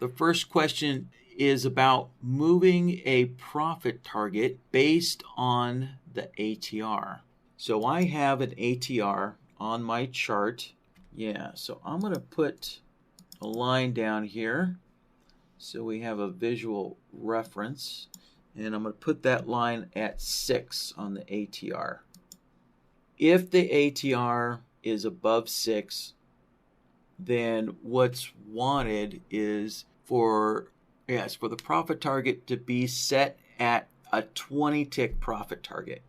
the first question is about moving a profit target based on the ATR. So I have an ATR on my chart. Yeah, so I'm going to put a line down here so we have a visual reference. And I'm going to put that line at 6 on the ATR. If the ATR is above 6, then what's wanted is for the profit target to be set at a 20 tick profit target,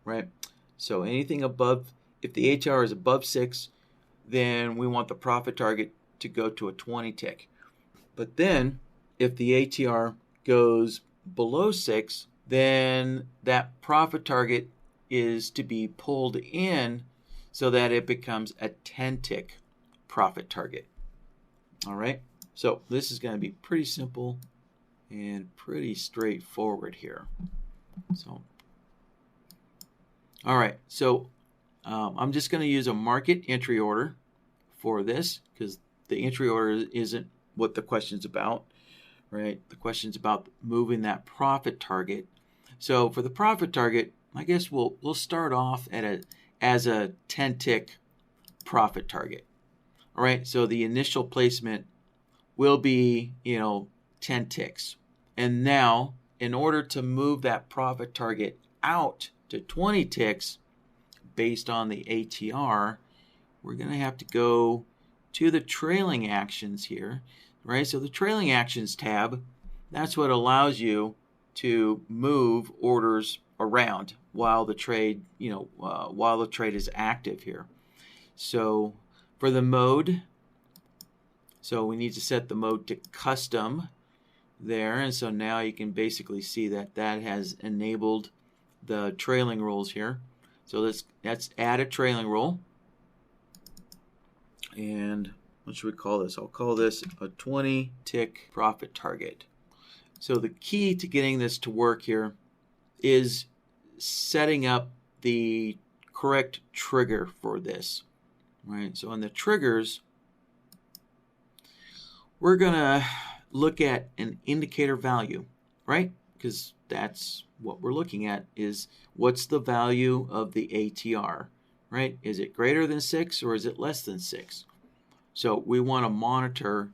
right? So anything above, if the ATR is above 6, then we want the profit target to go to a 20 tick. But then if the ATR goes below 6, then that profit target is to be pulled in so that it becomes a 10 tick profit target. All right, so this is going to be pretty simple and pretty straightforward here. So, all right, so I'm just going to use a market entry order for this because the entry order isn't what the question's about, right? The question's about moving that profit target. So for the profit target, I guess we'll start off as a 10 tick profit target. All right, so the initial placement will be, 10 ticks. And now, in order to move that profit target out to 20 ticks based on the ATR, we're going to have to go to the trailing actions here, right? So the trailing actions tab, that's what allows you to move orders around while the trade, while the trade is active here. So for the mode, so we need to set the mode to custom there, and so now you can basically see that has enabled the trailing rules here. So let's add a trailing rule, and what should we call this? I'll call this a 20 tick profit target. So the key to getting this to work here is setting up the correct trigger for this, right? So in the triggers, we're going to look at an indicator value, right? Because that's what we're looking at, is what's the value of the ATR, right? Is it greater than 6 or is it less than 6? So we want to monitor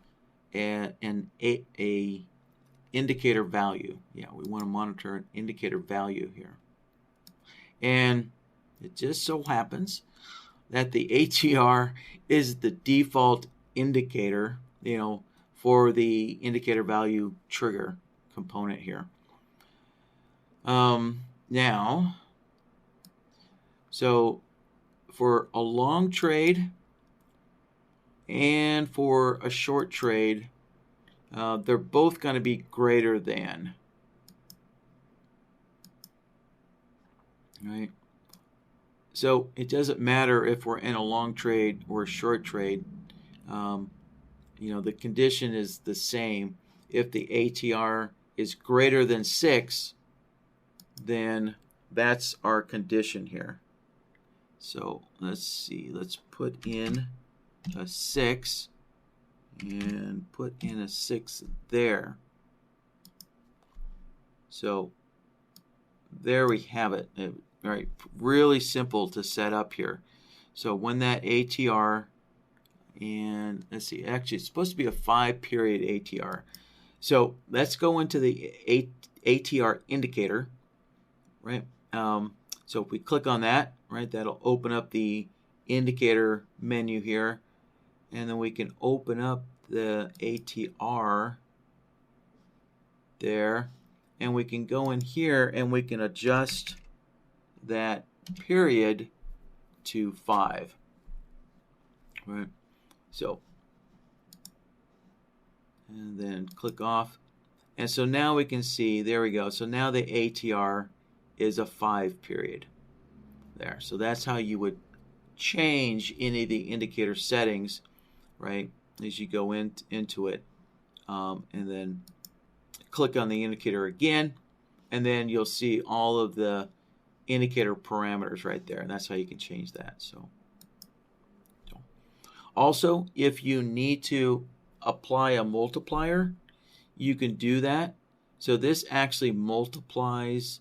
a indicator value. Yeah, we want to monitor an indicator value here. And it just so happens that the ATR is the default indicator, for the indicator value trigger component here. Now, so for a long trade and for a short trade, they're both going to be greater than, right? So it doesn't matter if we're in a long trade or a short trade. The condition is the same. If the ATR is greater than 6, then that's our condition here. So let's see. Let's put in a 6 and put in a 6 there. So there we have it. All right, really simple to set up here. So when that ATR, and let's see, actually it's supposed to be a 5-period ATR. So let's go into the ATR indicator, right? So if we click on that, right, that'll open up the indicator menu here, and then we can open up the ATR there, and we can go in here and we can adjust that period to 5, right? So, and then click off, and so now we can see, there we go. So now the ATR is a 5-period there. So that's how you would change any of the indicator settings, right, as you go into it, and then click on the indicator again, and then you'll see all of the indicator parameters right there, and that's how you can change that. So also, if you need to apply a multiplier, you can do that. So this actually multiplies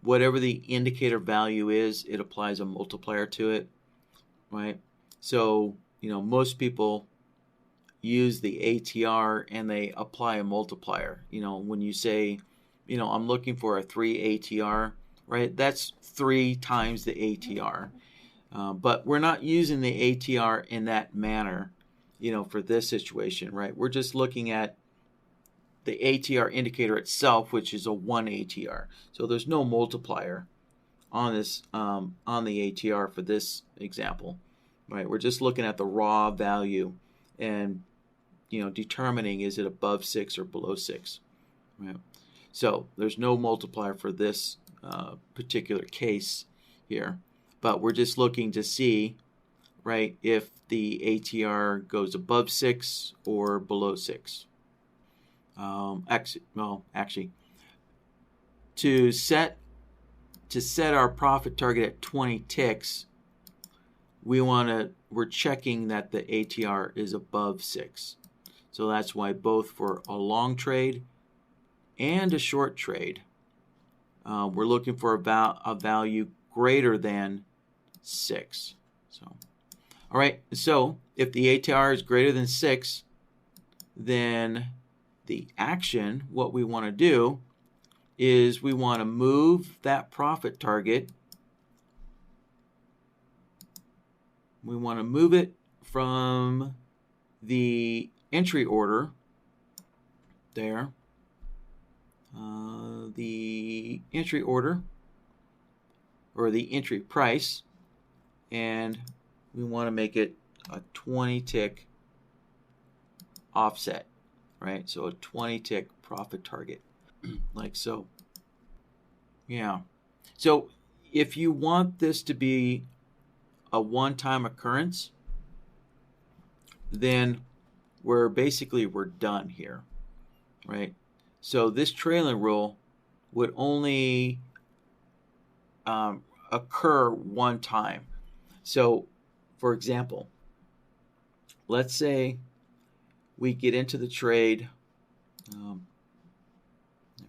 whatever the indicator value is, it applies a multiplier to it, right? So, most people use the ATR and they apply a multiplier. When you say, I'm looking for a 3 ATR, right? That's 3 times the ATR. But we're not using the ATR in that manner, for this situation, right? We're just looking at the ATR indicator itself, which is a 1 ATR. So there's no multiplier on this on the ATR for this example, right? We're just looking at the raw value and determining is it above 6 or below 6, right? So there's no multiplier for this particular case here, but we're just looking to see, right, if the ATR goes above 6 or below 6. Actually, to set our profit target at 20 ticks, we're checking that the ATR is above 6. So that's why both for a long trade and a short trade, we're looking for a value greater than 6. So, all right. So if the ATR is greater than 6, then the action, what we want to do is we want to move that profit target. We want to move it from the entry order there, the entry order or the entry price, and we want to make it a 20 tick offset, right? So a 20 tick profit target like so. Yeah. So if you want this to be a one-time occurrence, then we're done here, right? So this trailing rule would only occur one time. So, for example, let's say we get into the trade. Let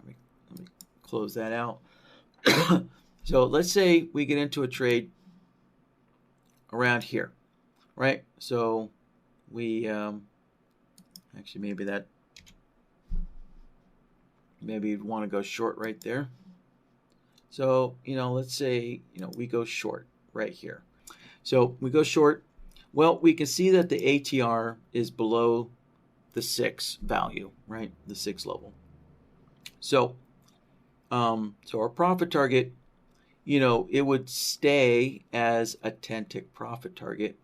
me close that out. So let's say we get into a trade around here, right? So we actually maybe you'd want to go short right there. So let's say we go short right here. So we go short. Well, we can see that the ATR is below the 6 value, right? The 6 level. So so our profit target, it would stay as a 10 tick profit target.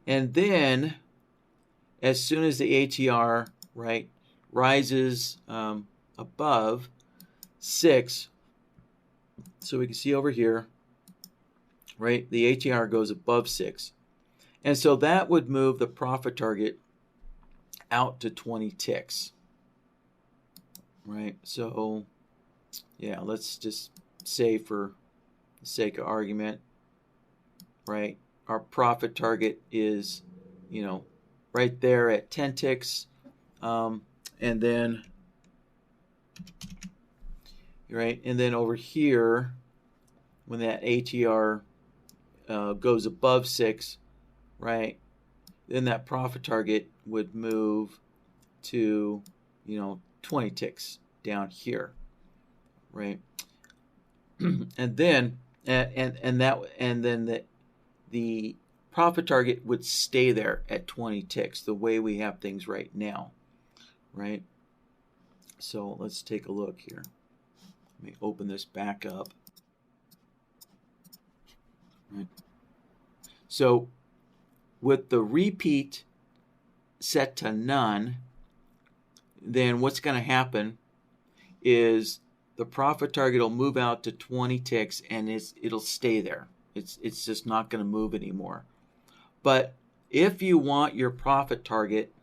And then as soon as the ATR, right, rises above 6, so we can see over here, right, the ATR goes above 6. And so that would move the profit target out to 20 ticks, right? So, yeah, let's just say for the sake of argument, right, our profit target is, right there at 10 ticks, and then, right, and then over here, when that ATR goes above 6, right, then that profit target would move to 20 ticks down here, right? And then the profit target would stay there at 20 ticks the way we have things right now, right? So let's take a look here. Let me open this back up. Right. So with the repeat set to none, then what's going to happen is the profit target will move out to 20 ticks and it'll stay there. It's just not going to move anymore. But if you want your profit target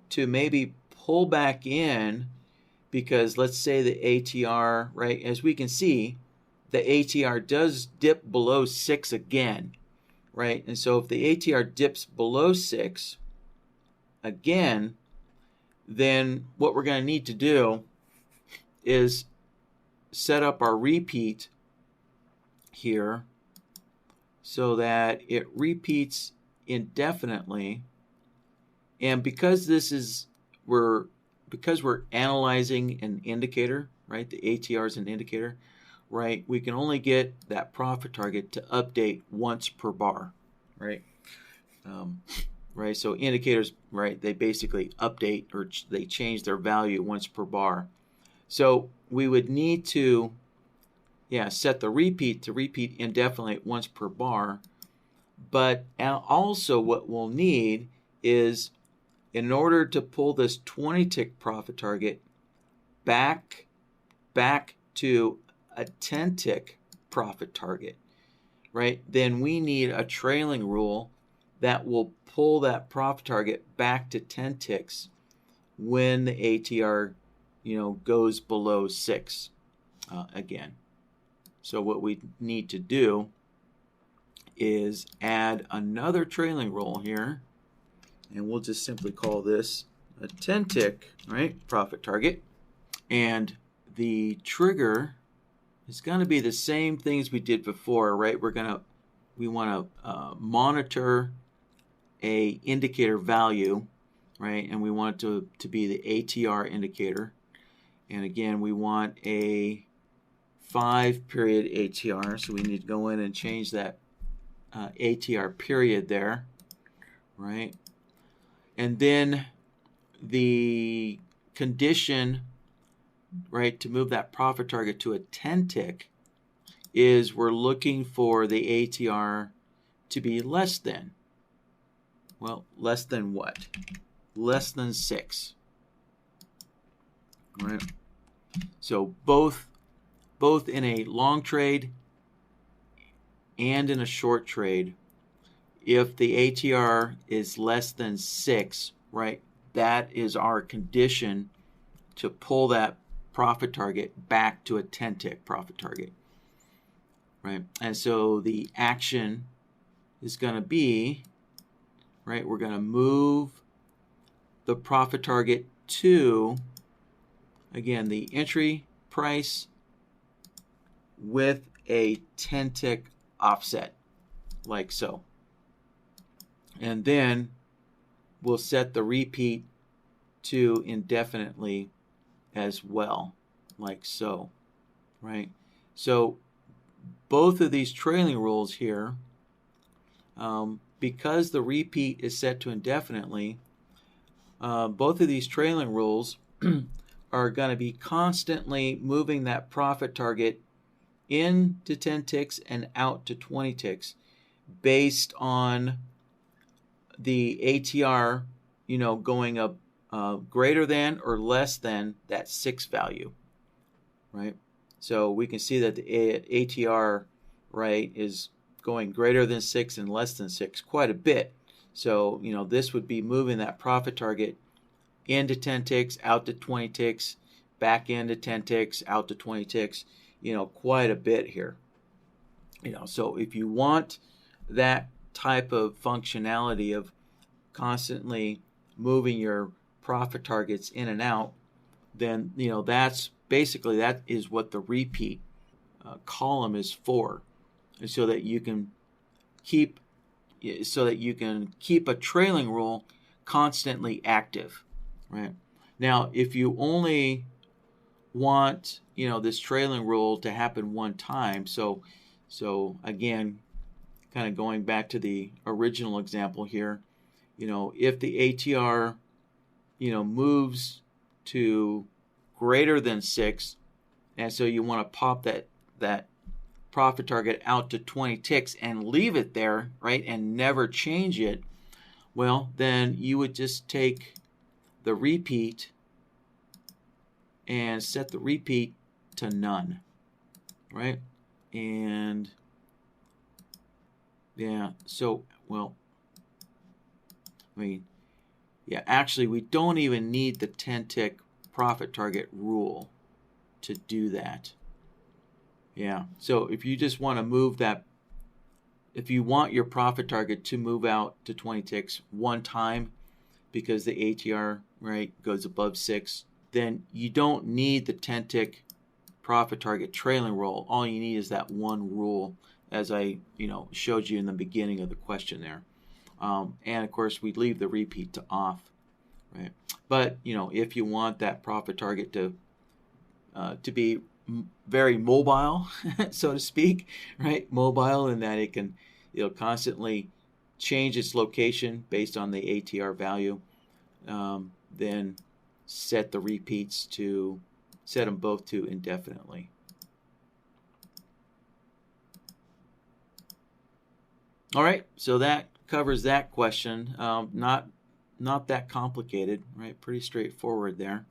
to maybe pull back in, because let's say the ATR, right, as we can see, the ATR does dip below 6 again, right? And so if the ATR dips below 6 again, then what we're going to need to do is set up our repeat here so that it repeats indefinitely. And because we're analyzing an indicator, right? The ATR is an indicator, right? We can only get that profit target to update once per bar, right? Right. So indicators, right? They basically update or they change their value once per bar. So we would need to, set the repeat to repeat indefinitely once per bar. But also what we'll need is, in order to pull this 20 tick profit target back to a 10 tick profit target, right? Then we need a trailing rule that will pull that profit target back to 10 ticks when the ATR, goes below 6 again. So what we need to do is add another trailing rule here, and we'll just simply call this a 10 tick, right, profit target. And the trigger is going to be the same things we did before, right? We want to monitor a indicator value, right? And we want it to be the ATR indicator. And again, we want a 5-period ATR, so we need to go in and change that ATR period there, right? And then the condition, right, to move that profit target to a 10 tick is we're looking for the ATR to be less than. Well, less than what? Less than 6. Right? So both in a long trade and in a short trade, if the ATR is less than 6, right, that is our condition to pull that profit target back to a 10 tick profit target, right? And so the action is going to be, right, we're going to move the profit target to, again, the entry price with a 10 tick offset, like so. And then we'll set the repeat to indefinitely as well, like so, right? So both of these trailing rules here, because the repeat is set to indefinitely, both of these trailing rules are going to be constantly moving that profit target into 10 ticks and out to 20 ticks based on the ATR, going up greater than or less than that 6 value, right? So we can see that the ATR, right, is going greater than 6 and less than 6 quite a bit. So, this would be moving that profit target into 10 ticks, out to 20 ticks, back into 10 ticks, out to 20 ticks, quite a bit here. So if you want that type of functionality of constantly moving your profit targets in and out, then that is what the repeat column is for, so that you can keep a trailing rule constantly active, right? Now, if you only want this trailing rule to happen one time, so again, kind of going back to the original example here, if the ATR moves to greater than 6, and so you want to pop that profit target out to 20 ticks and leave it there, right, and never change it, well, then you would just take the repeat and set the repeat to none, right? And actually we don't even need the 10 tick profit target rule to do that. So if you just want to move that, if you want your profit target to move out to 20 ticks one time, because the ATR, right, goes above 6, then you don't need the 10-tick profit target trailing roll. All you need is that one rule, as I showed you in the beginning of the question there. And of course, we leave the repeat to off, right? But if you want that profit target to be very mobile, so to speak, right? Mobile in that it'll constantly change its location based on the ATR value. Then set the repeats to set them both to indefinitely. All right, so that covers that question. Not that complicated, right? Pretty straightforward there.